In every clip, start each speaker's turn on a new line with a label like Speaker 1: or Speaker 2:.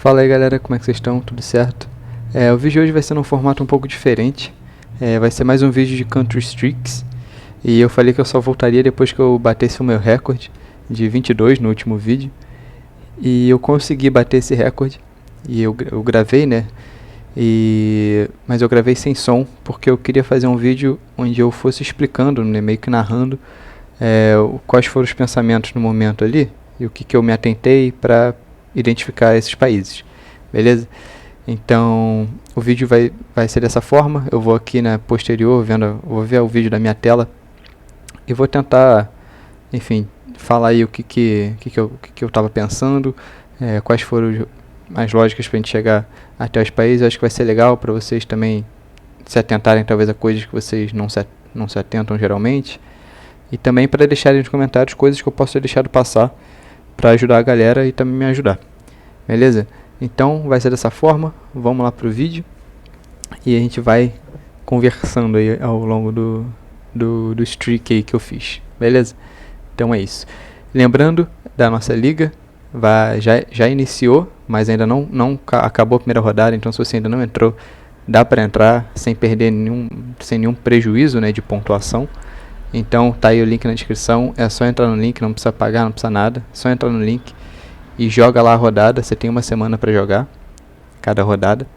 Speaker 1: Fala aí galera, como é que vocês estão? Tudo certo? O vídeo de hoje vai ser num formato um pouco diferente. Vai ser mais um vídeo de Country Streaks. E eu falei que eu só voltaria depois que eu batesse o meu recorde de 22 no último vídeo. E eu consegui bater esse recorde. E eu gravei, né? Mas eu gravei sem som, porque eu queria fazer um vídeo onde eu fosse explicando, né, meio que narrando quais foram os pensamentos no momento ali e o que eu me atentei para identificar esses países, beleza? Então o vídeo vai ser dessa forma. Eu vou aqui na posterior vou ver o vídeo da minha tela e vou tentar, enfim, falar aí o que eu estava pensando, quais foram as lógicas para a gente chegar até os países. Eu acho que vai ser legal para vocês também se atentarem talvez a coisas que vocês não se atentam geralmente, e também para deixarem nos comentários coisas que eu posso ter deixado passar para ajudar a galera e também me ajudar, beleza? Então vai ser dessa forma. Vamos lá pro vídeo e a gente vai conversando aí ao longo do streak aí que eu fiz, beleza? Então é isso. Lembrando da nossa liga, já iniciou, mas ainda não acabou a primeira rodada. Então se você ainda não entrou, dá para entrar sem perder sem nenhum prejuízo, né, de pontuação. Então tá aí o link na descrição, é só entrar no link, não precisa pagar, não precisa nada, é só entrar no link e joga lá a rodada. Você tem uma semana para jogar cada rodada,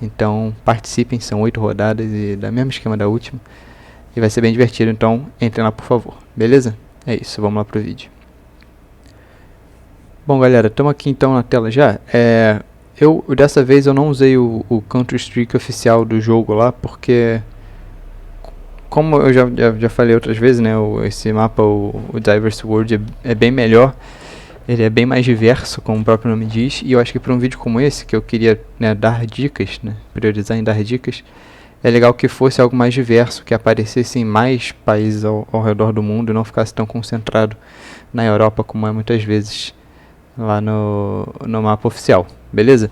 Speaker 1: então participem, são 8 rodadas e da mesmo esquema da última, e vai ser bem divertido. Então entrem lá por favor, beleza? É isso, vamos lá pro vídeo. Bom galera, estamos aqui então na tela já. Dessa vez eu não usei o Country Streak oficial do jogo lá, porque como eu já falei outras vezes, né, esse mapa, o Diverse World, é bem melhor. Ele é bem mais diverso, como o próprio nome diz. E eu acho que para um vídeo como esse, que eu queria, né, dar dicas, né, priorizar em dar dicas, é legal que fosse algo mais diverso, que aparecesse em mais países ao redor do mundo e não ficasse tão concentrado na Europa, como é muitas vezes lá no mapa oficial, beleza?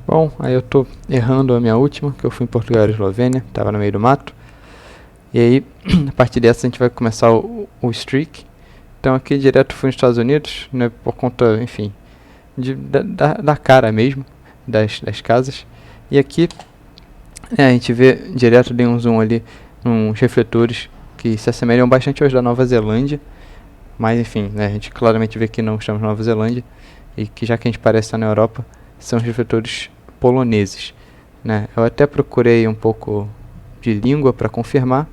Speaker 1: Bom, aí eu tô errando a minha última, que eu fui em Portugal e Eslovênia, tava no meio do mato. E aí, a partir dessa a gente vai começar o streak. Então aqui direto fui nos Estados Unidos, né, por conta, enfim, da cara mesmo, das casas. E aqui a gente vê direto, dei um zoom ali, uns refletores que se assemelham bastante aos da Nova Zelândia. Mas enfim, né, a gente claramente vê que não estamos na Nova Zelândia, e que já que a gente parece estar na Europa, são os refletores poloneses, né. Eu até procurei um pouco de língua para confirmar,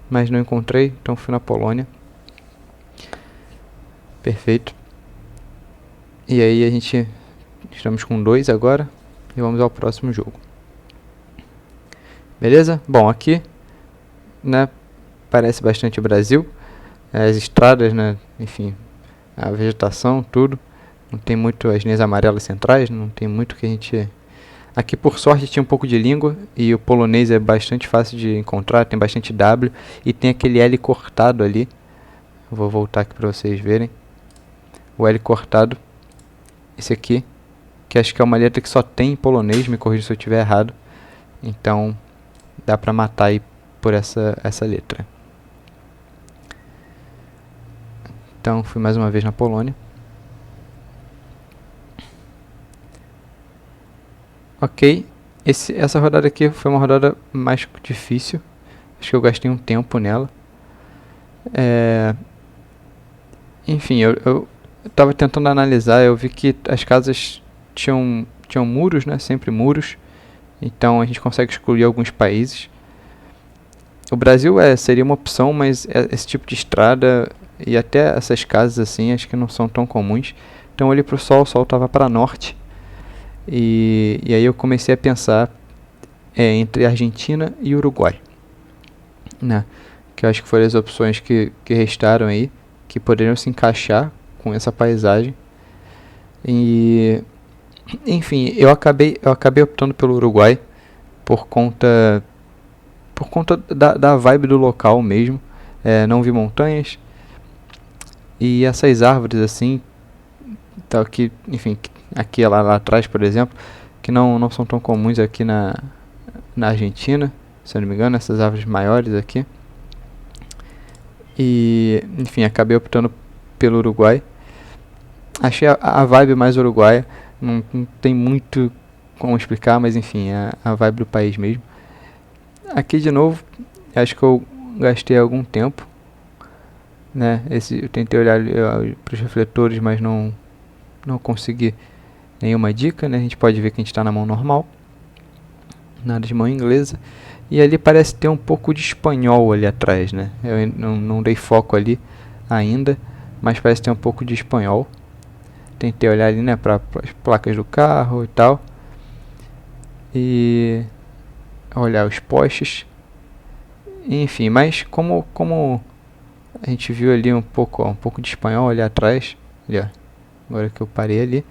Speaker 1: mas não encontrei, então fui na Polônia. Perfeito. E aí estamos com 2 agora e vamos ao próximo jogo. Beleza? Bom, aqui, né, parece bastante o Brasil. As estradas, né, enfim, a vegetação, tudo. Não tem muito as linhas amarelas centrais, não tem muito que a gente... Aqui, por sorte, tinha um pouco de língua, e o polonês é bastante fácil de encontrar, tem bastante W, e tem aquele L cortado ali. Vou voltar aqui para vocês verem. O L cortado, esse aqui, que acho que é uma letra que só tem em polonês, me corrija se eu estiver errado. Então, dá para matar aí por essa letra. Então, fui mais uma vez na Polônia. Ok, essa rodada aqui foi uma rodada mais difícil. Acho que eu gastei um tempo nela. Enfim, eu estava tentando analisar, eu vi que as casas tinham muros, né, sempre muros. Então a gente consegue excluir alguns países. O Brasil seria uma opção, mas esse tipo de estrada e até essas casas assim, acho que não são tão comuns. Então eu olhei para o sol estava para norte. E aí eu comecei a pensar entre Argentina e Uruguai, né? Que eu acho que foram as opções que restaram aí, que poderiam se encaixar com essa paisagem. E enfim, eu acabei optando pelo Uruguai por conta da vibe do local mesmo. Não vi montanhas e essas árvores assim, tá aqui, enfim, aqui lá atrás, por exemplo, que não são tão comuns aqui na Argentina, se eu não me engano, essas árvores maiores aqui. E enfim, acabei optando pelo Uruguai. Achei a vibe mais uruguaia. Não tem muito como explicar, mas enfim, é a vibe do país mesmo. Aqui de novo, acho que eu gastei algum tempo, né? Eu tentei olhar para os refletores, mas não consegui nenhuma dica, né? A gente pode ver que a gente está na mão normal, nada de mão inglesa. E ali parece ter um pouco de espanhol ali atrás, né? Eu não dei foco ali ainda, mas parece ter um pouco de espanhol. Tentei olhar ali, né, para as placas do carro e tal. E olhar os postes. Enfim, mas como a gente viu ali um pouco de espanhol ali atrás, ali, ó, agora que eu parei ali.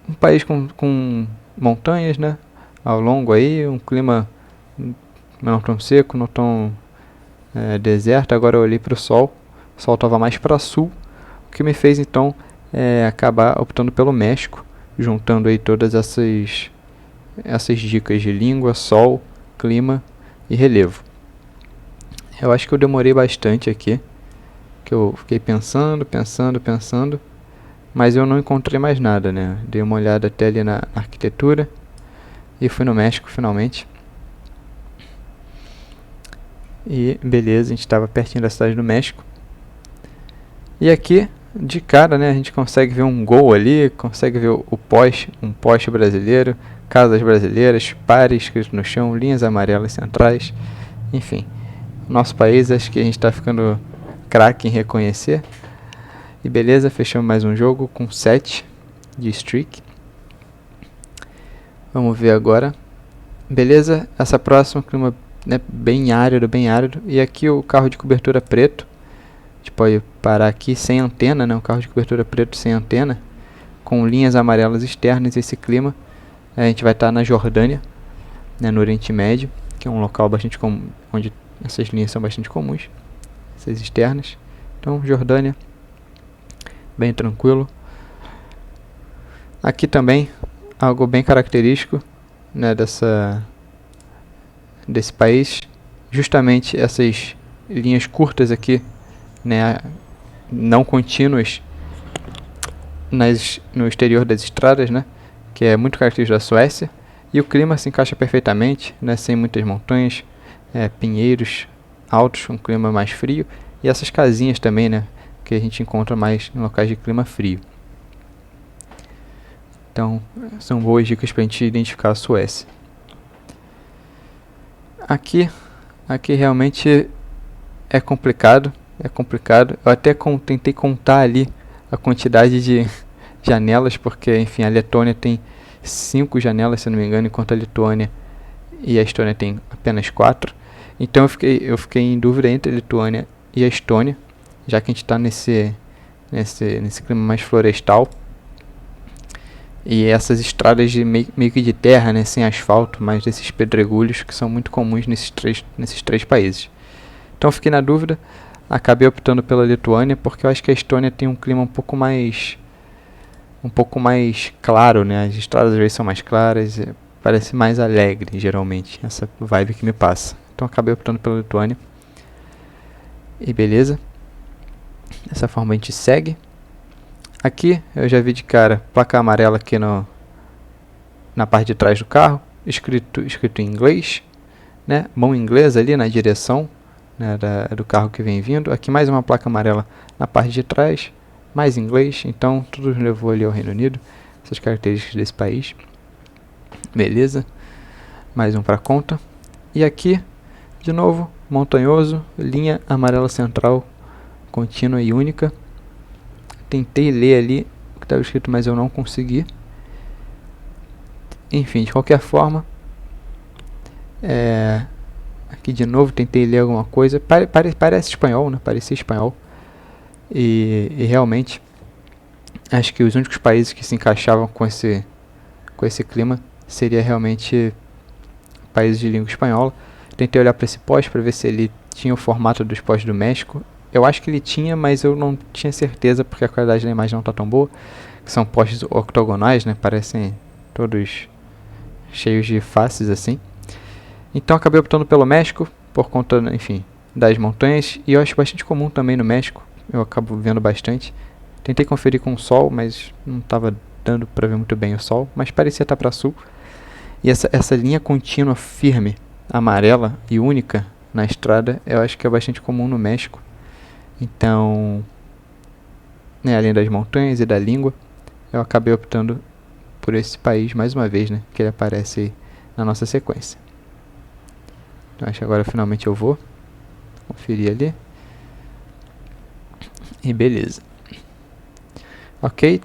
Speaker 1: Um país com montanhas, né, ao longo aí, um clima não tão seco, não tão deserto. Agora eu olhei para o sol estava mais para sul, o que me fez então acabar optando pelo México, juntando aí todas essas dicas de língua, sol, clima e relevo. Eu acho que eu demorei bastante aqui, que eu fiquei pensando, mas eu não encontrei mais nada, né? Dei uma olhada até ali na arquitetura e fui no México finalmente. E beleza, a gente estava pertinho da cidade do México. E aqui, de cara, né, a gente consegue ver um gol ali, consegue ver um poste brasileiro, casas brasileiras, pares escrito no chão, linhas amarelas centrais. Enfim, nosso país, acho que a gente está ficando craque em reconhecer. E beleza, fechamos mais um jogo com 7 de streak. Vamos ver agora. Beleza, essa próxima clima, né, bem árido. E aqui o carro de cobertura preto. A gente pode parar aqui sem antena, né, um carro de cobertura preto sem antena, com linhas amarelas externas. Esse clima, a gente vai estar na Jordânia, né, no Oriente Médio, que é um local bastante comum, onde essas linhas são bastante comuns, essas externas. Então, Jordânia, bem tranquilo. Aqui também algo bem característico, né, desse país, justamente essas linhas curtas aqui, né, não contínuas no exterior das estradas, né, que é muito característico da Suécia. E o clima se encaixa perfeitamente, né, sem muitas montanhas, pinheiros altos, um clima mais frio. E essas casinhas também, né, que a gente encontra mais em locais de clima frio. Então, são boas dicas para a gente identificar a Suécia. Aqui realmente é complicado. Eu até tentei contar ali a quantidade de janelas, porque, enfim, a Letônia tem 5 janelas, se não me engano, enquanto a Lituânia e a Estônia tem apenas 4. Então eu fiquei em dúvida entre a Lituânia e a Estônia, já que a gente está nesse clima mais florestal. E essas estradas de meio que de terra, né, sem asfalto, mas desses pedregulhos que são muito comuns nesses três países. Então eu fiquei na dúvida, acabei optando pela Lituânia, porque eu acho que a Estônia tem um clima um pouco mais claro, né? As estradas às vezes são mais claras, parece mais alegre, geralmente, essa vibe que me passa. Então acabei optando pela Lituânia. E beleza. Dessa forma a gente segue. Aqui eu já vi de cara placa amarela aqui na parte de trás do carro, escrito em inglês, né? Mão inglesa ali na direção, né, do carro que vem vindo. Aqui mais uma placa amarela na parte de trás, mais inglês. Então tudo nos levou ali ao Reino Unido, essas características desse país. Beleza, mais um para conta. E aqui de novo montanhoso, linha amarela central contínua e única. Tentei ler ali o que estava escrito, mas eu não consegui. Enfim, de qualquer forma, aqui de novo tentei ler alguma coisa. Parece espanhol, né? Parecia espanhol. E realmente, acho que os únicos países que se encaixavam com esse clima seria realmente países de língua espanhola. Tentei olhar para esse poste para ver se ele tinha o formato dos postes do México. Eu acho que ele tinha, mas eu não tinha certeza, porque a qualidade da imagem não está tão boa. São postes octogonais, né? Parecem todos cheios de faces assim. Então acabei optando pelo México, por conta, enfim, das montanhas. E eu acho bastante comum também no México. Eu acabo vendo bastante. Tentei conferir com o sol, mas não estava dando para ver muito bem o sol, mas parecia estar para sul. E essa linha contínua firme, amarela e única na estrada, eu acho que é bastante comum no México. Então, né, além das montanhas e da língua, eu acabei optando por esse país mais uma vez, né, que ele aparece aí na nossa sequência. Então acho que agora finalmente eu vou conferir ali. E beleza. Ok,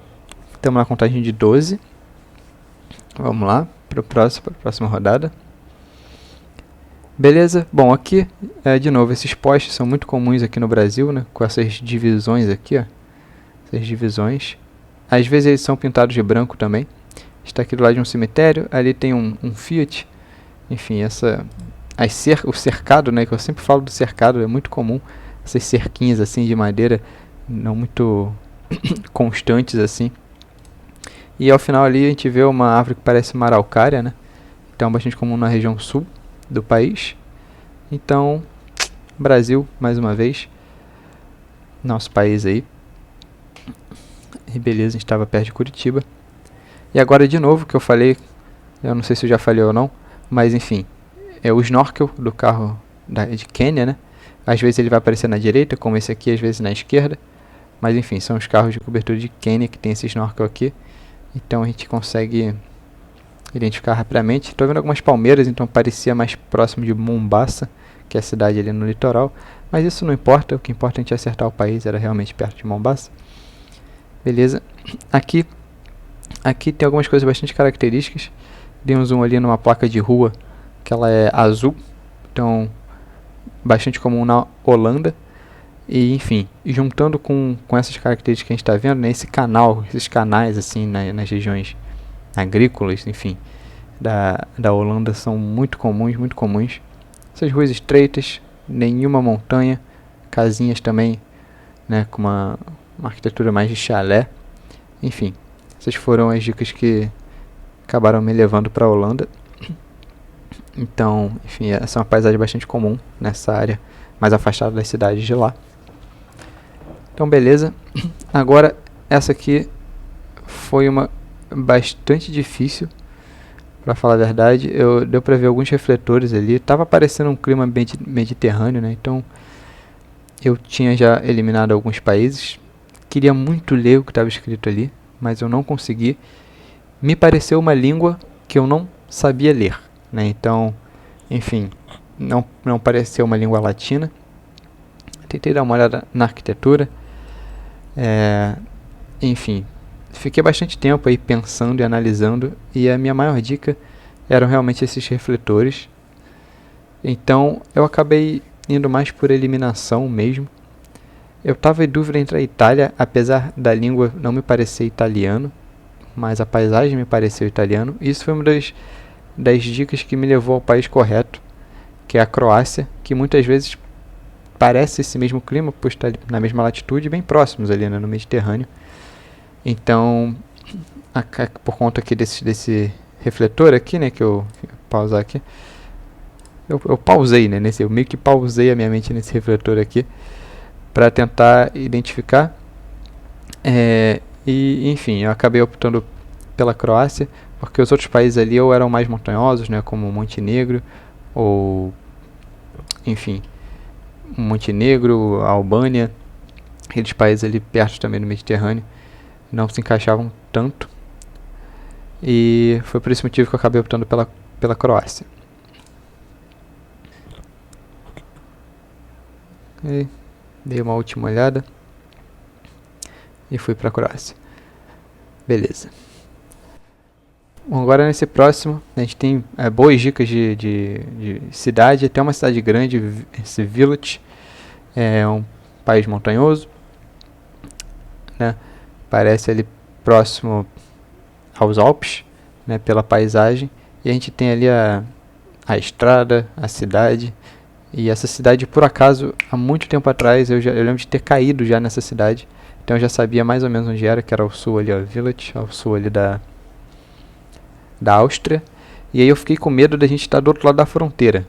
Speaker 1: estamos na contagem de 12. Vamos lá para a próxima rodada. Beleza, bom, aqui, de novo, esses postes são muito comuns aqui no Brasil, né, com essas divisões aqui, ó, essas divisões. Às vezes eles são pintados de branco também. Está aqui do lado de um cemitério, ali tem um Fiat. Enfim, o cercado, né, que eu sempre falo do cercado, é muito comum, essas cerquinhas assim de madeira, não muito constantes assim. E ao final ali a gente vê uma árvore que parece uma araucária, né, então bastante comum na região sul do país. Então, Brasil, mais uma vez, nosso país aí. E beleza, a gente estava perto de Curitiba. E agora de novo, que eu falei, eu não sei se eu já falei ou não, mas enfim, é o snorkel do carro de Kenya, né? Às vezes ele vai aparecer na direita, como esse aqui, às vezes na esquerda. Mas enfim, são os carros de cobertura de Kenya que tem esse snorkel aqui. Então a gente consegue identificar rapidamente. Estou vendo algumas palmeiras, então parecia mais próximo de Mombasa, que é a cidade ali no litoral. Mas isso não importa, o que importa é a gente acertar o país, era realmente perto de Mombasa. Beleza. Aqui tem algumas coisas bastante características. Dei um zoom ali numa placa de rua, que ela é azul. Então, bastante comum na Holanda. E, enfim, juntando com essas características que a gente está vendo, né, esses canais assim, nas regiões agrícolas, enfim, da Holanda são muito comuns, muito comuns. Essas ruas estreitas, nenhuma montanha, casinhas também, né, com uma arquitetura mais de chalé. Enfim, essas foram as dicas que acabaram me levando para a Holanda. Então, enfim, essa é uma paisagem bastante comum nessa área mais afastada das cidades de lá. Então, beleza. Agora, essa aqui foi uma bastante difícil, para falar a verdade. Deu para ver alguns refletores ali. Tava parecendo um clima mediterrâneo, né? Então, eu tinha já eliminado alguns países. Queria muito ler o que estava escrito ali, mas eu não consegui. Me pareceu uma língua que eu não sabia ler, né? Então, enfim, não pareceu uma língua latina. Tentei dar uma olhada na arquitetura. Enfim, fiquei bastante tempo aí pensando e analisando, e a minha maior dica eram realmente esses refletores. Então eu acabei indo mais por eliminação mesmo. Eu estava em dúvida entre a Itália, apesar da língua não me parecer italiano, mas a paisagem me pareceu italiano. Isso foi uma das dicas que me levou ao país correto, que é a Croácia, que muitas vezes parece esse mesmo clima, pois está na mesma latitude, bem próximos ali, né, no Mediterrâneo. Então, por conta aqui desse refletor aqui, né, que eu pausar aqui, eu pausei, né, eu meio que pausei a minha mente nesse refletor aqui, para tentar identificar. E, enfim, eu acabei optando pela Croácia, porque os outros países ali ou eram mais montanhosos, né, como Montenegro, ou, enfim, Montenegro, Albânia, aqueles países ali perto também do Mediterrâneo, não se encaixavam tanto. E foi por esse motivo que eu acabei optando pela Croácia. E dei uma última olhada e fui para a Croácia. Beleza. Bom, agora nesse próximo a gente tem boas dicas de cidade, até uma cidade grande, esse Village. É um país montanhoso, né? Parece ali próximo aos Alpes, né, pela paisagem. E a gente tem ali a estrada, a cidade. E essa cidade, por acaso, há muito tempo atrás, eu lembro de ter caído já nessa cidade. Então eu já sabia mais ou menos onde era, que era ao sul ali, ó, Village, ao sul ali da Áustria. E aí eu fiquei com medo da gente estar do outro lado da fronteira.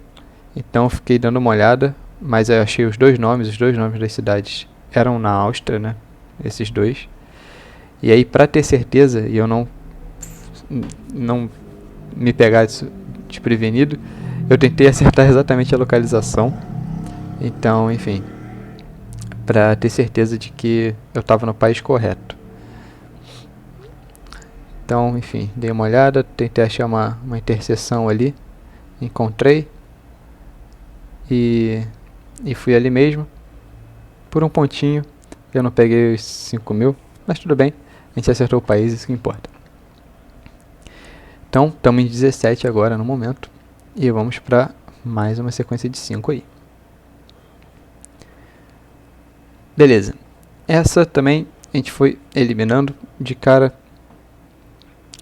Speaker 1: Então eu fiquei dando uma olhada, mas eu achei os dois nomes das cidades eram na Áustria, né? Esses dois. E aí, para ter certeza e eu não me pegar desprevenido, eu tentei acertar exatamente a localização. Então, enfim, para ter certeza de que eu estava no país correto. Então, enfim, dei uma olhada, tentei achar uma interseção ali, encontrei e fui ali mesmo. Por um pontinho, eu não peguei os 5.000, mas tudo bem, a gente acertou o país, isso que importa. Então, estamos em 17 agora no momento, e vamos para mais uma sequência de 5 aí. Beleza, essa também a gente foi eliminando de cara.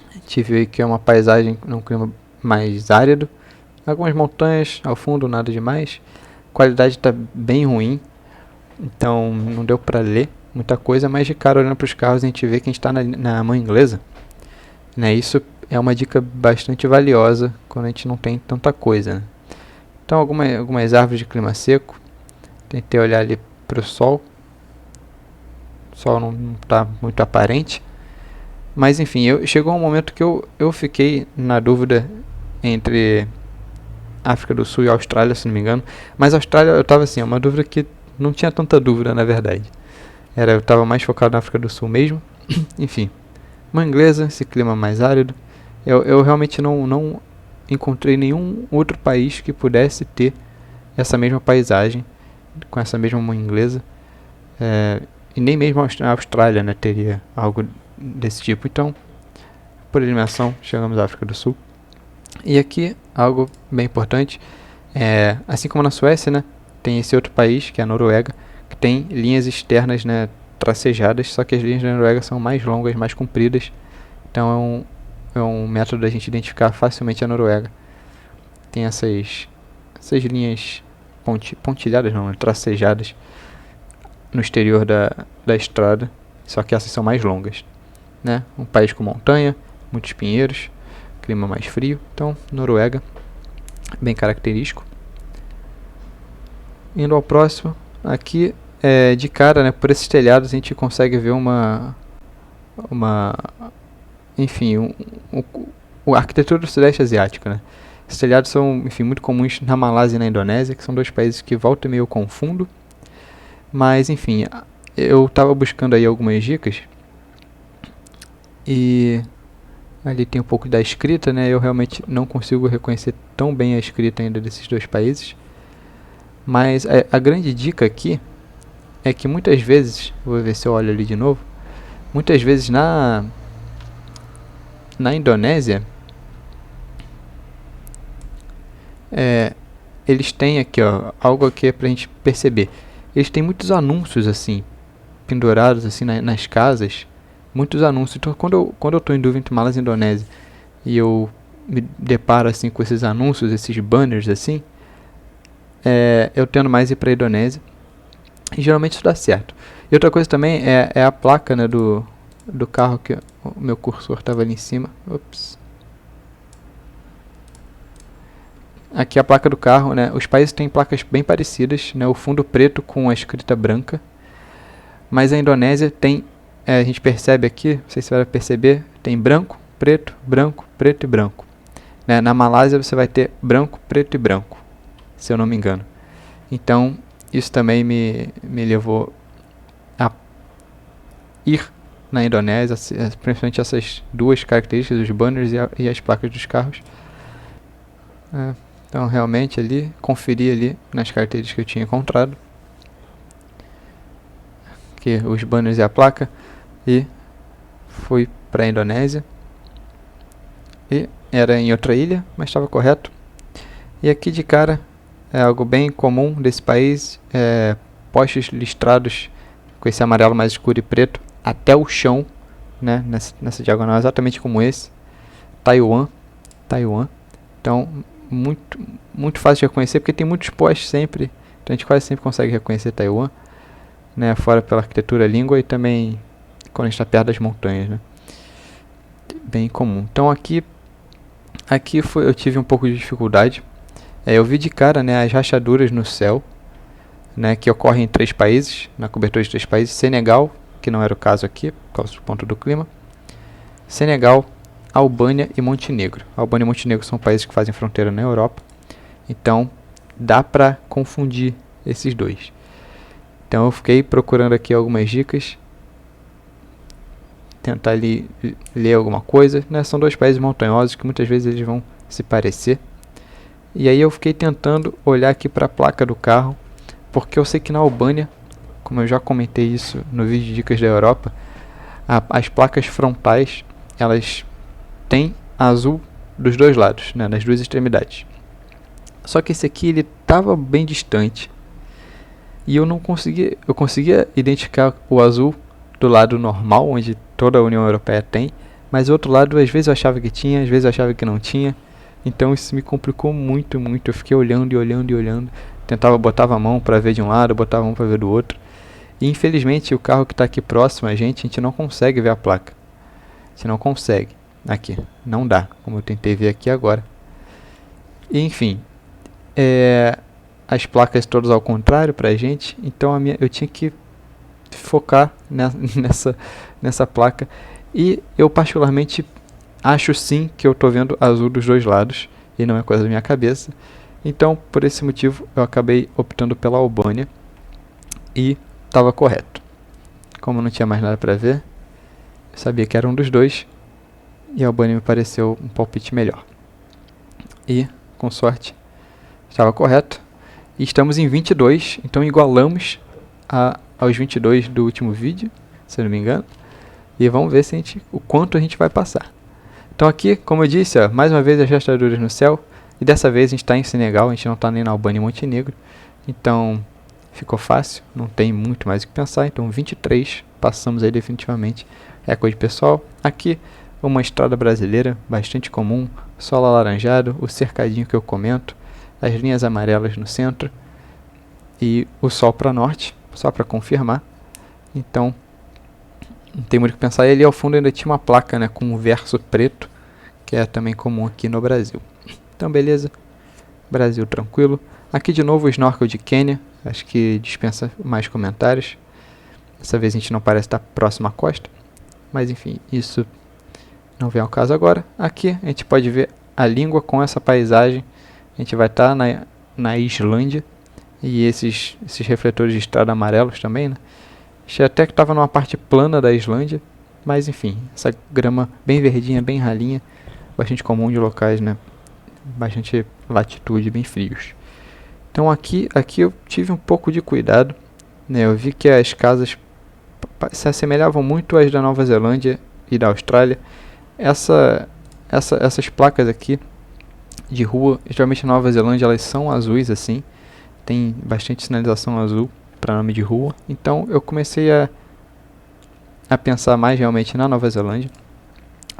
Speaker 1: A gente vê que é uma paisagem num clima mais árido, algumas montanhas ao fundo, nada demais. A qualidade está bem ruim, então não deu para ler muita coisa, mas de cara olhando para os carros a gente vê que a gente está na mão inglesa, né? Isso é uma dica bastante valiosa quando a gente não tem tanta coisa, né? Então algumas árvores de clima seco, tentei olhar ali para o sol não está muito aparente, mas enfim, chegou um momento que eu fiquei na dúvida entre África do Sul e Austrália, se não me engano, mas a Austrália eu estava assim, uma dúvida que não tinha tanta dúvida na verdade, eu estava mais focado na África do Sul mesmo. Enfim, uma inglesa, esse clima mais árido, eu realmente não encontrei nenhum outro país que pudesse ter essa mesma paisagem, com essa mesma mão inglesa, e nem mesmo a Austrália, né, teria algo desse tipo. Então, por eliminação, chegamos à África do Sul. E aqui, algo bem importante, assim como na Suécia, né, tem esse outro país, que é a Noruega, que tem linhas externas, né, tracejadas, só que as linhas da Noruega são mais longas, mais compridas. Então é um método da gente identificar facilmente a Noruega. Tem essas linhas pontilhadas, não, tracejadas no exterior da estrada, só que essas são mais longas, né? Um país com montanha, muitos pinheiros, clima mais frio, então Noruega, bem característico. Indo ao próximo, aqui de cara, né, por esses telhados a gente consegue ver enfim, a arquitetura do Sudeste Asiático, né? Esses telhados são, enfim, muito comuns na Malásia e na Indonésia, que são dois países que volta e meio eu confundo. Mas, enfim, eu estava buscando aí algumas dicas. E ali tem um pouco da escrita, né? Eu realmente não consigo reconhecer tão bem a escrita ainda desses dois países. Mas a grande dica aqui é que muitas vezes, vou ver se eu olho ali de novo, muitas vezes na Indonésia, eles têm aqui, ó, algo aqui pra gente perceber. Eles têm muitos anúncios assim, pendurados assim nas casas, muitos anúncios. Então quando eu tô em dúvida entre Malásia e Indonésia e eu me deparo assim com esses anúncios, esses banners assim, eu tendo mais ir pra Indonésia. E geralmente isso dá certo. E outra coisa também é a placa, né, do carro, que o meu cursor estava ali em cima. Ops. Aqui a placa do carro, né? Os países têm placas bem parecidas, né? O fundo preto com a escrita branca. Mas a Indonésia tem, a gente percebe aqui, não sei se você vai perceber, tem branco, preto, preto e branco. Né? Na Malásia você vai ter branco, preto e branco, se eu não me engano. Então, isso também me levou a ir na Indonésia, principalmente essas duas características, os banners e as placas dos carros. Então realmente ali, conferi ali nas características que eu tinha encontrado, que os banners e a placa, e fui para a Indonésia. E era em outra ilha, mas estava correto. E aqui de cara, é algo bem comum desse país, postes listrados com esse amarelo mais escuro e preto até o chão, né, nessa diagonal, exatamente como esse. Taiwan. Então, muito fácil de reconhecer, porque tem muitos postes sempre, então a gente quase sempre consegue reconhecer Taiwan, né, fora pela arquitetura, língua e também quando a gente está perto das montanhas, né. Bem comum. Então aqui eu tive um pouco de dificuldade. Eu vi de cara, né, as rachaduras no céu, né, que ocorrem em 3 países, na cobertura de 3 países: Senegal, que não era o caso aqui, por causa do ponto do clima. Senegal, Albânia e Montenegro. Albânia e Montenegro são países que fazem fronteira na Europa, então dá para confundir esses dois. Então eu fiquei procurando aqui algumas dicas, tentar ler alguma coisa, né? São dois países montanhosos que muitas vezes eles vão se parecer. E aí eu fiquei tentando olhar aqui para a placa do carro, porque eu sei que na Albânia, como eu já comentei isso no vídeo de dicas da Europa, as placas frontais, elas têm azul dos dois lados, né, nas duas extremidades. Só que esse aqui ele estava bem distante e eu conseguia identificar o azul do lado normal, onde toda a União Europeia tem, mas o outro lado às vezes eu achava que tinha, às vezes eu achava que não tinha. Então isso me complicou muito. Eu fiquei olhando. Botava a mão para ver de um lado, botava a mão para ver do outro. E infelizmente o carro que está aqui próximo a gente não consegue ver a placa. A gente não consegue. Aqui, não dá, como eu tentei ver aqui agora. E, enfim, as placas todas ao contrário pra gente. Então eu tinha que focar nessa placa. E eu particularmente acho sim que eu estou vendo azul dos dois lados e não é coisa da minha cabeça. Então, por esse motivo, eu acabei optando pela Albânia e estava correto. Como não tinha mais nada para ver, eu sabia que era um dos dois e a Albânia me pareceu um palpite melhor. E, com sorte, estava correto. E estamos em 22, então igualamos aos 22 do último vídeo, se eu não me engano. E vamos ver o quanto a gente vai passar. Então aqui, como eu disse, mais uma vez as rachaduras no céu. E dessa vez a gente está em Senegal, a gente não está nem na Albânia e Montenegro. Então ficou fácil, não tem muito mais o que pensar. Então 23, passamos aí definitivamente. Recorde pessoal. Aqui uma estrada brasileira, bastante comum. Solo alaranjado, o cercadinho que eu comento. As linhas amarelas no centro. E o sol para norte, só para confirmar. Então não tem muito o que pensar. E ali ao fundo ainda tinha uma placa, né, com um verso preto, que é também comum aqui no Brasil. Então beleza, Brasil tranquilo. Aqui de novo o snorkel de Quênia, acho que dispensa mais comentários. Dessa vez a gente não parece estar próximo à costa, mas enfim, isso não vem ao caso agora. Aqui a gente pode ver a língua com essa paisagem. A gente vai estar na Islândia, e esses refletores de estrada amarelos também, né? Achei até que estava numa parte plana da Islândia, mas enfim, essa grama bem verdinha, bem ralinha, bastante comum de locais, né? Bastante latitude, bem frios. Então aqui eu tive um pouco de cuidado, né? Eu vi que as casas se assemelhavam muito às da Nova Zelândia e da Austrália. Essas placas aqui de rua, geralmente na Nova Zelândia elas são azuis assim, tem bastante sinalização azul para nome de rua. Então eu comecei a pensar mais realmente na Nova Zelândia,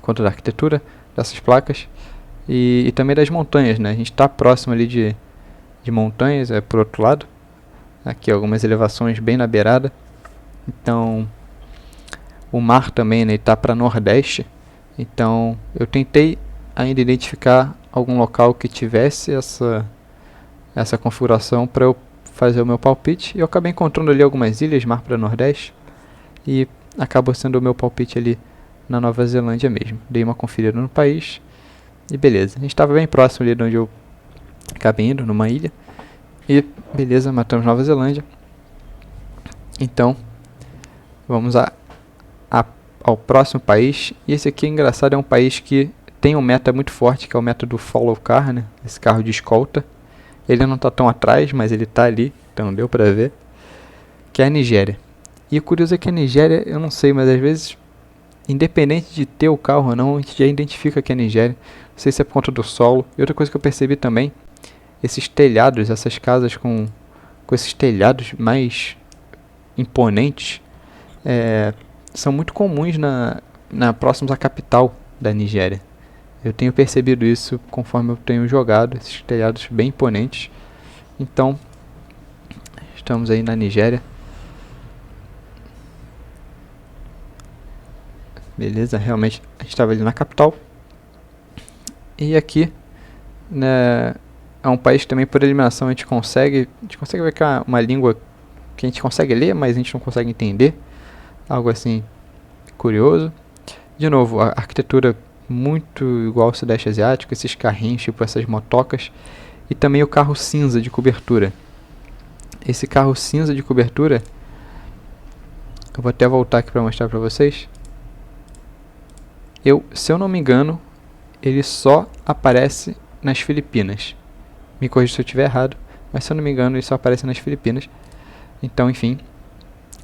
Speaker 1: quanto da arquitetura dessas placas e também das montanhas, né? A gente está próximo ali de montanhas, por outro lado. Aqui algumas elevações bem na beirada. Então o mar também, né, está para nordeste. Então eu tentei ainda identificar algum local que tivesse essa configuração para eu fazer o meu palpite, e eu acabei encontrando ali algumas ilhas, mar para nordeste, e acabou sendo o meu palpite ali na Nova Zelândia mesmo. Dei uma conferida no país e beleza, a gente estava bem próximo ali de onde eu acabei indo, numa ilha, e beleza, matamos Nova Zelândia. Então vamos ao próximo país, e esse aqui é engraçado, é um país que tem um meta muito forte, que é o meta do follow car, né? Esse carro de escolta. Ele não está tão atrás, mas ele está ali, então deu para ver, que é a Nigéria. E o curioso é que a Nigéria, eu não sei, mas às vezes, independente de ter o carro ou não, a gente já identifica que é a Nigéria. Não sei se é por conta do solo. E outra coisa que eu percebi também, esses telhados, essas casas com esses telhados mais imponentes, são muito comuns próximos à capital da Nigéria. Eu tenho percebido isso conforme eu tenho jogado, esses telhados bem imponentes. Então, estamos aí na Nigéria. Beleza, realmente a gente estava ali na capital. E aqui, né, é um país que também por eliminação a gente consegue ver que é uma língua que a gente consegue ler, mas a gente não consegue entender. algo assim curioso. De novo, a arquitetura muito igual ao Sudeste Asiático, esses carrinhos, tipo essas motocas, e também o carro cinza de cobertura. Esse carro cinza de cobertura, eu vou até voltar aqui para mostrar para vocês. Se eu não me engano, ele só aparece nas Filipinas. Me corrija se eu estiver errado, mas se eu não me engano, ele só aparece nas Filipinas. Então, enfim,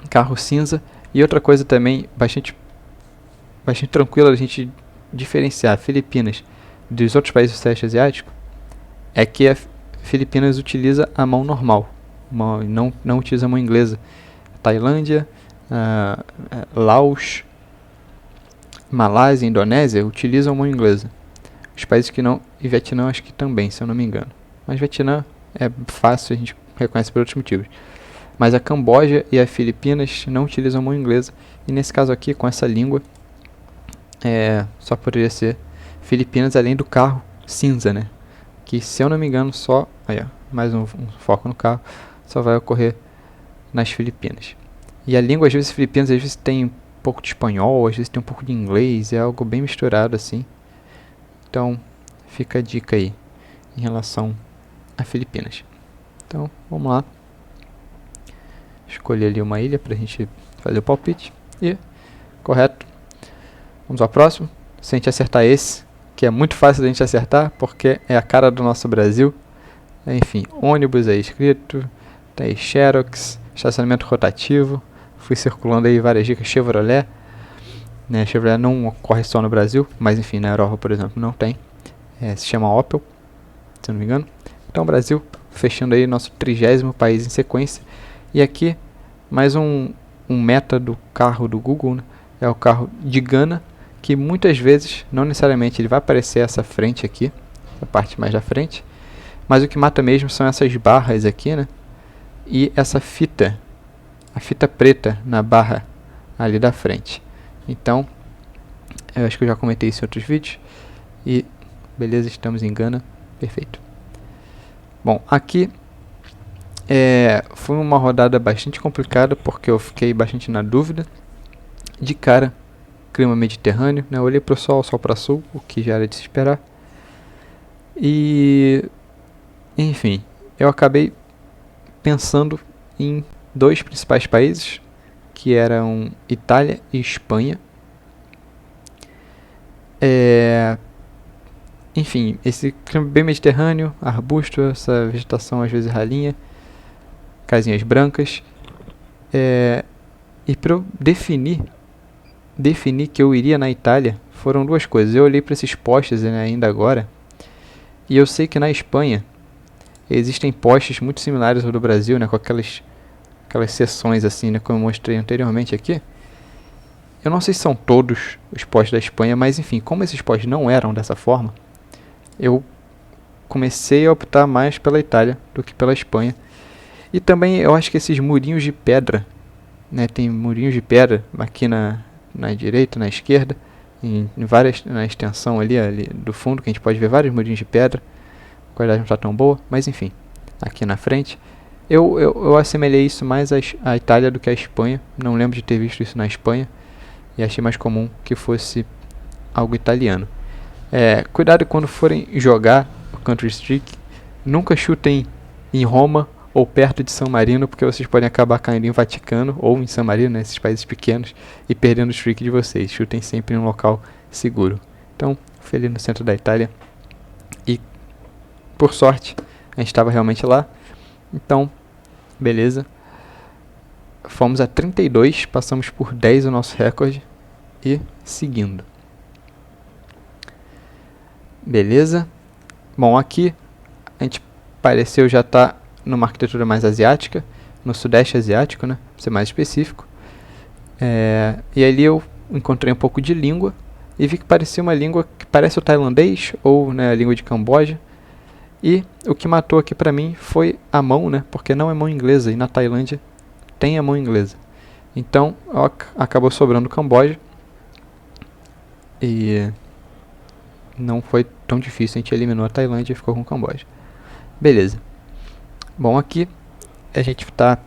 Speaker 1: carro cinza. E outra coisa também, bastante tranquila a gente diferenciar Filipinas dos outros países do Sudeste Asiático, é que a Filipinas utiliza a mão normal, não utiliza a mão inglesa. Tailândia, Laos, Malásia, Indonésia utilizam a mão inglesa. Os países que não, e Vietnã acho que também, se eu não me engano. Mas Vietnã é fácil, a gente reconhece por outros motivos. Mas a Camboja e a Filipinas não utilizam a mão inglesa. E nesse caso aqui, com essa língua, só poderia ser Filipinas, além do carro cinza, né? Que, se eu não me engano, só... Aí, ó, mais um foco no carro. Só vai ocorrer nas Filipinas. E a língua, às vezes, Filipinas, às vezes tem um pouco de espanhol, às vezes tem um pouco de inglês. É algo bem misturado, assim. Então, fica a dica aí, em relação a Filipinas. Então, vamos lá. Escolher ali uma ilha pra gente fazer o palpite. E, correto. Vamos ao próximo. Se a gente acertar esse, que é muito fácil da gente acertar, porque é a cara do nosso Brasil. Enfim, ônibus aí escrito. Tem Xerox, estacionamento rotativo. Fui circulando aí várias dicas. Chevrolet. Né, Chevrolet não ocorre só no Brasil, mas enfim, na Europa, por exemplo, não tem. Se chama Opel, se eu não me engano. Então, Brasil, fechando aí nosso 30º país em sequência. E aqui, mais um meta do carro do Google, né? É o carro de Gana, que muitas vezes, não necessariamente ele vai aparecer essa frente aqui, a parte mais da frente, mas o que mata mesmo são essas barras aqui, né? E essa fita, a fita preta na barra ali da frente. Então, eu acho que eu já comentei isso em outros vídeos. E, beleza, estamos em Gana. Perfeito. Bom, aqui foi uma rodada bastante complicada, porque eu fiquei bastante na dúvida. De cara, clima mediterrâneo, né? Eu olhei para o sol para sul, o que já era de se esperar. E, enfim, eu acabei pensando em dois principais países, que eram Itália e Espanha. Enfim, esse clima bem mediterrâneo, arbusto, essa vegetação às vezes ralinha, casinhas brancas. E para eu definir que eu iria na Itália, foram duas coisas. Eu olhei para esses postes, né, ainda agora, e eu sei que na Espanha existem postes muito similares ao do Brasil, né, com aquelas seções assim, né, como eu mostrei anteriormente aqui. Eu não sei se são todos os postes da Espanha, mas enfim, como esses postes não eram dessa forma, eu comecei a optar mais pela Itália do que pela Espanha. E também eu acho que esses murinhos de pedra, né, tem murinhos de pedra aqui na direita, na esquerda, na extensão ali do fundo, que a gente pode ver vários murinhos de pedra. A qualidade não está tão boa, mas enfim, aqui na frente. Eu assemelhei isso mais à Itália do que à Espanha. Não lembro de ter visto isso na Espanha. E achei mais comum que fosse algo italiano. Cuidado quando forem jogar o Counter-Strike. Nunca chutem em Roma ou perto de San Marino, porque vocês podem acabar caindo em Vaticano ou em San Marino, né, esses países pequenos, e perdendo o streak de vocês. Chutem sempre em um local seguro. Então, fui ali no centro da Itália. E, por sorte, a gente estava realmente lá. Então, beleza. Fomos a 32, passamos por 10 o nosso recorde. E seguindo. Beleza. Bom, aqui a gente pareceu já estar numa arquitetura mais asiática, no Sudeste Asiático, né, pra ser mais específico. E ali eu encontrei um pouco de língua e vi que parecia uma língua que parece o tailandês ou, né, a língua de Camboja. E o que matou aqui pra mim foi a mão, né, porque não é mão inglesa e na Tailândia tem a mão inglesa. Então acabou sobrando Camboja e não foi tão difícil, a gente eliminou a Tailândia e ficou com o Camboja. Beleza. Bom, aqui a gente está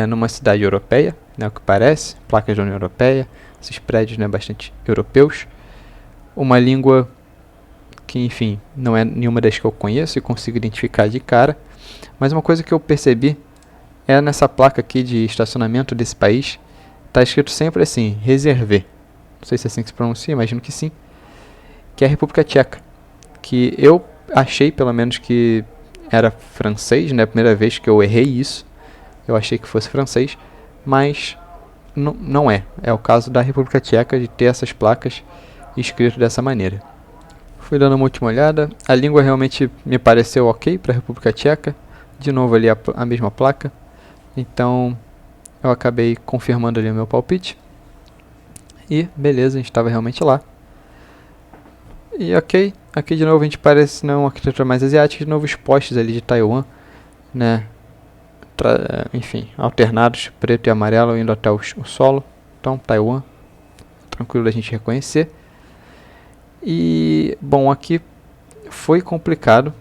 Speaker 1: numa cidade europeia, né, o que parece, placas da União Europeia, esses prédios, né, bastante europeus. Uma língua que, enfim, não é nenhuma das que eu conheço e consigo identificar de cara. Mas uma coisa que eu percebi é nessa placa aqui de estacionamento desse país, está escrito sempre assim, Reservé. Não sei se é assim que se pronuncia, imagino que sim. Que é a República Tcheca. Que eu achei, pelo menos, que era francês, né? A primeira vez que eu errei isso. Eu achei que fosse francês, mas não é. É o caso da República Tcheca de ter essas placas escritas dessa maneira. Fui dando uma última olhada. A língua realmente me pareceu ok para a República Tcheca. De novo ali a mesma placa. Então eu acabei confirmando ali o meu palpite. E beleza, a gente estava realmente lá. E ok, aqui de novo a gente parece uma arquitetura mais asiática. De novo os postes ali de Taiwan, né? Enfim, alternados, preto e amarelo, indo até o solo. Então Taiwan, tranquilo da gente reconhecer. E bom, aqui foi complicado.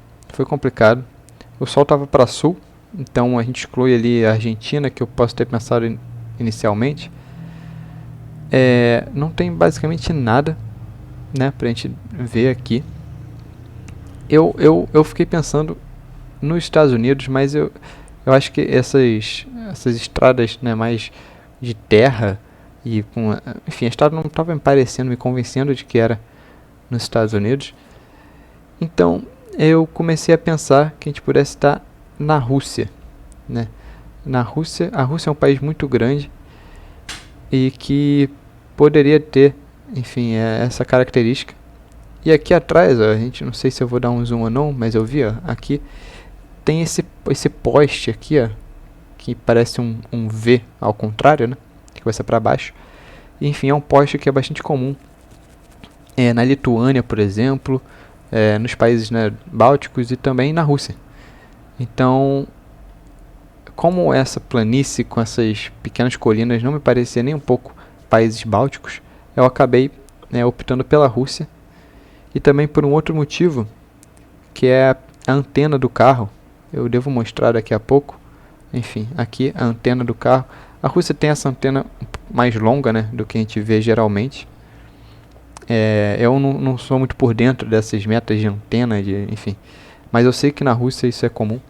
Speaker 1: O sol estava para sul, então a gente exclui ali a Argentina, que eu posso ter pensado inicialmente. Não tem basicamente nada, né, pra gente ver aqui. Eu fiquei pensando nos Estados Unidos, mas eu acho que essas estradas, né, mais de terra e com, enfim, a estrada não estava me convencendo de que era nos Estados Unidos. Então eu comecei a pensar que a gente pudesse estar na Rússia, né? Na Rússia, a Rússia é um país muito grande e que poderia ter, enfim, essa característica. E aqui atrás, ó, a gente, não sei se eu vou dar um zoom ou não, mas eu vi, ó, aqui tem esse poste aqui, ó, que parece um V ao contrário, né? Que vai ser para baixo. E, enfim, é um poste que é bastante comum na Lituânia, por exemplo, nos países, né, bálticos e também na Rússia. Então, como essa planície com essas pequenas colinas não me parecia nem um pouco países bálticos, eu acabei, né, optando pela Rússia. E também por um outro motivo, que é a antena do carro. Eu devo mostrar daqui a pouco. Enfim, aqui a antena do carro. A Rússia tem essa antena mais longa, né, do que a gente vê geralmente. Eu não sou muito por dentro dessas metas de antena, enfim. Mas eu sei que na Rússia isso é comum.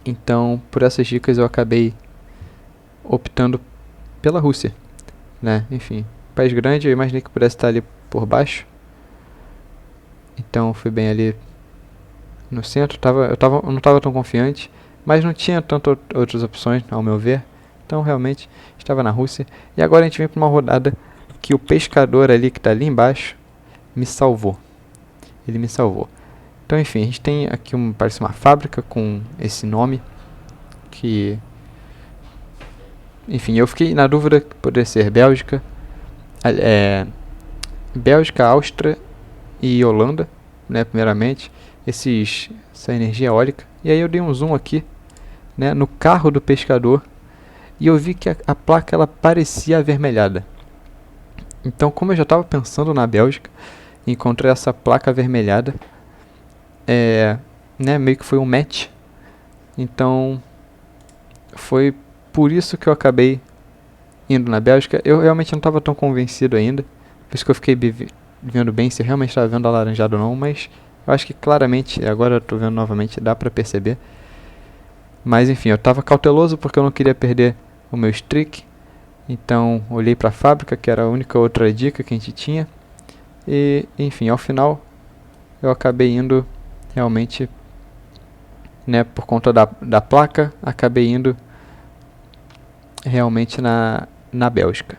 Speaker 1: Então, por essas dicas eu acabei optando pela Rússia, né? Enfim, país grande, eu imaginei que pudesse estar ali por baixo. Então fui bem ali no centro. Eu não estava tão confiante, mas não tinha tantas outras opções, ao meu ver. Então realmente estava na Rússia. E agora a gente vem para uma rodada que o pescador ali, que está ali embaixo, me salvou. Ele me salvou. Então enfim, a gente tem aqui parece uma fábrica com esse nome. Que, enfim, eu fiquei na dúvida que poderia ser Bélgica. Bélgica, Áustria e Holanda, né, primeiramente, essa energia eólica. E aí eu dei um zoom aqui, né, no carro do pescador e eu vi que a placa ela parecia avermelhada. Então, como eu já estava pensando na Bélgica, encontrei essa placa avermelhada, né, meio que foi um match. Então, foi por isso que eu acabei indo na Bélgica. Eu realmente não estava tão convencido ainda, por isso que eu fiquei vendo bem se eu realmente estava vendo alaranjado ou não, mas eu acho que claramente, agora eu estou vendo novamente, dá para perceber. Mas enfim, eu estava cauteloso porque eu não queria perder o meu streak. Então olhei para a fábrica, que era a única outra dica que a gente tinha. E enfim, ao final eu acabei indo realmente, né, por conta da placa, acabei indo realmente na Bélgica.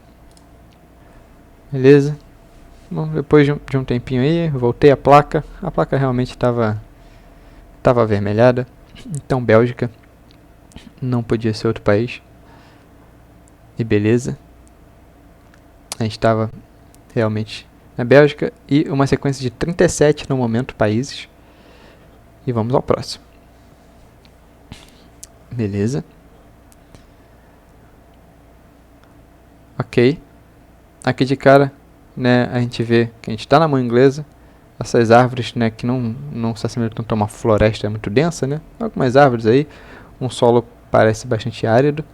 Speaker 1: Beleza? Bom, depois de um tempinho aí, voltei a placa realmente estava avermelhada. Então Bélgica não podia ser outro país. E beleza, a gente estava realmente na Bélgica. E uma sequência de 37 no momento países. E vamos ao próximo. Beleza. Ok. Aqui de cara, né, a gente vê que a gente está na mão inglesa. Essas árvores, né, que não se assemelham tanto a uma floresta muito densa, né? Algumas árvores aí. Um solo parece bastante árido.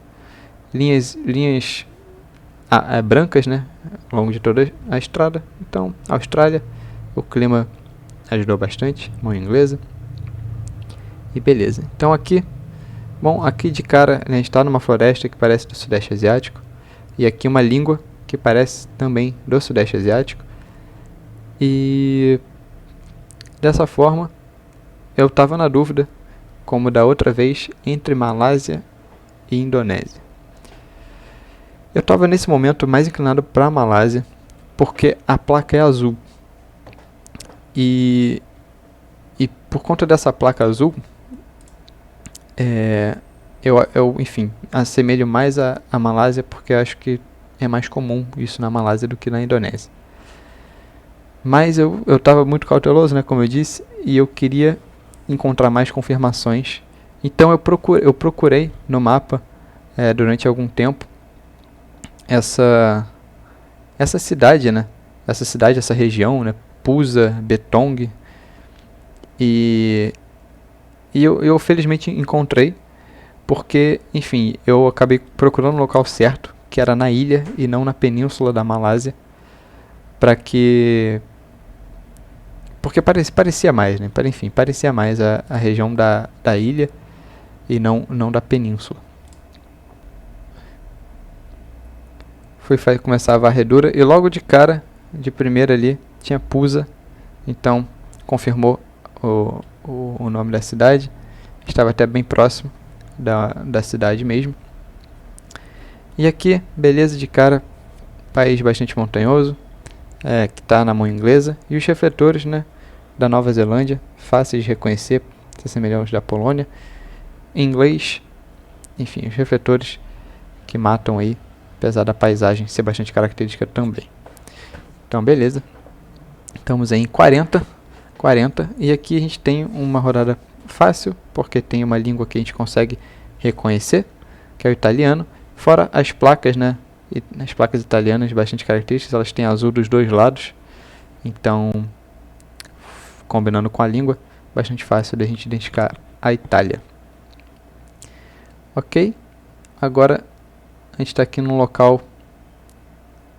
Speaker 1: linhas brancas, né, ao longo de toda a estrada. Então, Austrália, o clima ajudou bastante, mão inglesa. E beleza. Então aqui de cara, né, a gente está numa floresta que parece do Sudeste Asiático. E aqui uma língua que parece também do Sudeste Asiático. E dessa forma, eu estava na dúvida, como da outra vez, entre Malásia e Indonésia. Eu estava nesse momento mais inclinado para a Malásia, porque a placa é azul. E por conta dessa placa azul, eu enfim, assemelho mais a Malásia, porque eu acho que é mais comum isso na Malásia do que na Indonésia. Mas eu estava muito cauteloso, né, como eu disse, e eu queria encontrar mais confirmações. Então eu procurei no mapa durante algum tempo essa cidade, né? Essa região, né? Pusa, Betong. E eu felizmente encontrei, porque, enfim, eu acabei procurando o local certo, que era na ilha e não na península da Malásia, porque parecia mais, né? Enfim, parecia mais a região da ilha e não da península. Fui começar a varredura e logo de cara, de primeira ali, tinha Pusa. Então, confirmou o nome da cidade. Estava até bem próximo da cidade mesmo. E aqui, beleza de cara, país bastante montanhoso, que está na mão inglesa. E os refletores, né, da Nova Zelândia, fáceis de reconhecer, se assemelham aos da Polônia. Em inglês, enfim, os refletores que matam aí, apesar da paisagem ser bastante característica também. Então, beleza. Estamos aí em 40. E aqui a gente tem uma rodada fácil, porque tem uma língua que a gente consegue reconhecer, que é o italiano. Fora as placas, né? E as placas italianas bastante características, elas têm azul dos dois lados. Então, combinando com a língua, bastante fácil de a gente identificar a Itália. Ok? Agora a gente está aqui num local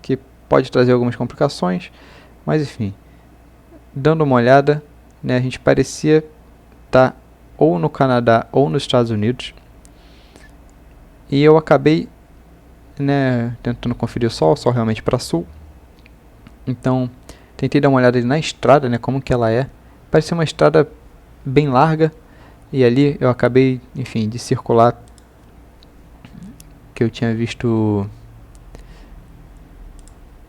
Speaker 1: que pode trazer algumas complicações, mas enfim, dando uma olhada, né, a gente parecia estar ou no Canadá ou nos Estados Unidos. E eu acabei, né, tentando conferir o sol realmente para sul. Então, tentei dar uma olhada ali na estrada, né, como que ela é. Parecia uma estrada bem larga. E ali eu acabei, enfim, de circular, que eu tinha visto,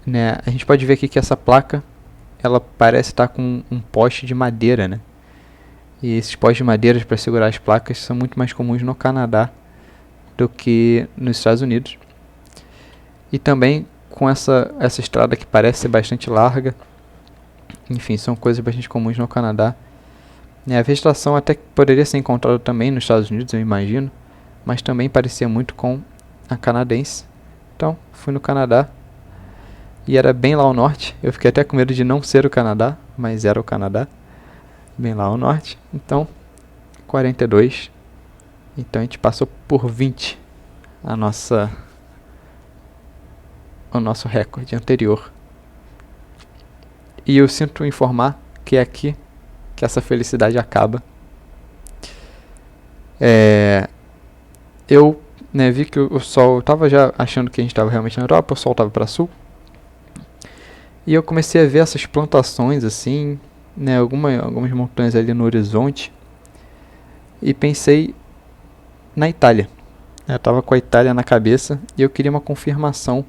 Speaker 1: né, a gente pode ver aqui que essa placa, ela parece estar com um poste de madeira, né? E esses postes de madeira para segurar as placas são muito mais comuns no Canadá do que nos Estados Unidos. E também com essa estrada que parece ser bastante larga. Enfim, são coisas bastante comuns no Canadá. A vegetação até poderia ser encontrada também nos Estados Unidos, eu imagino, mas também parecia muito com a canadense. Então, fui no Canadá e era bem lá ao norte. Eu fiquei até com medo de não ser o Canadá, mas era o Canadá, bem lá ao norte. Então, 42. Então a gente passou por 20 o nosso recorde anterior. E eu sinto informar que é aqui que essa felicidade acaba. Eu, né, vi que o sol, eu estava já achando que a gente estava realmente na Europa, o sol estava para sul. E eu comecei a ver essas plantações assim, né, algumas montanhas ali no horizonte. E pensei na Itália. Eu estava com a Itália na cabeça e eu queria uma confirmação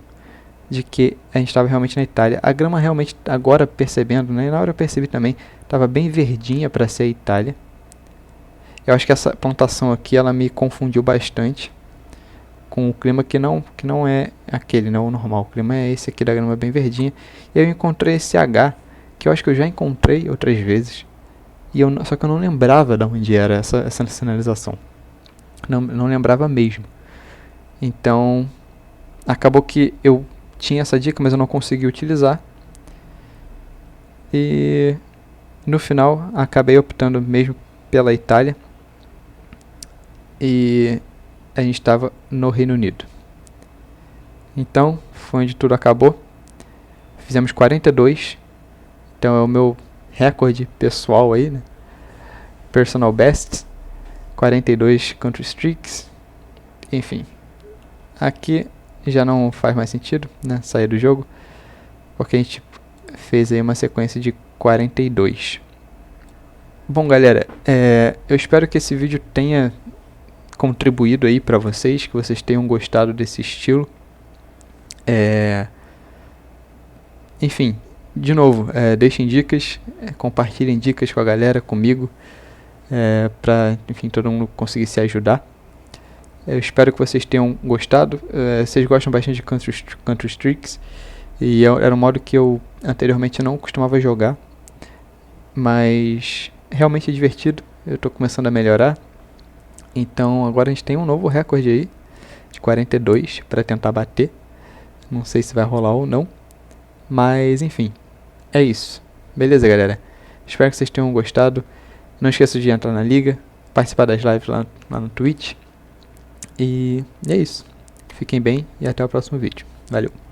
Speaker 1: de que a gente estava realmente na Itália. A grama realmente, agora percebendo, né, na hora eu percebi também, estava bem verdinha para ser a Itália. Eu acho que essa plantação aqui, ela me confundiu bastante com o clima que não é aquele, não é o normal. O clima é esse aqui da grama bem verdinha. E eu encontrei esse H, que eu acho que eu já encontrei outras vezes. Só que eu não lembrava de onde era essa sinalização. Não lembrava mesmo. Então, acabou que eu tinha essa dica, mas eu não consegui utilizar. E no final, acabei optando mesmo pela Itália. E a gente estava no Reino Unido. Então, foi onde tudo acabou. Fizemos 42. Então é o meu recorde pessoal aí, né? Personal best. 42 country streaks. Enfim. Aqui já não faz mais sentido, né? Sair do jogo. Porque a gente fez aí uma sequência de 42. Bom, galera, eu espero que esse vídeo tenha contribuído aí pra vocês, que vocês tenham gostado desse estilo. Enfim, de novo, deixem dicas, compartilhem dicas com a galera, comigo, pra, enfim, todo mundo conseguir se ajudar. Eu espero que vocês tenham gostado. Vocês gostam bastante de Country Streaks, e era um modo que eu anteriormente não costumava jogar, mas realmente é divertido. Eu estou começando a melhorar. Então agora a gente tem um novo recorde aí de 42 para tentar bater. Não sei se vai rolar ou não, mas enfim, é isso. Beleza, galera? Espero que vocês tenham gostado. Não esqueça de entrar na liga, participar das lives lá no Twitch. E é isso. Fiquem bem e até o próximo vídeo. Valeu!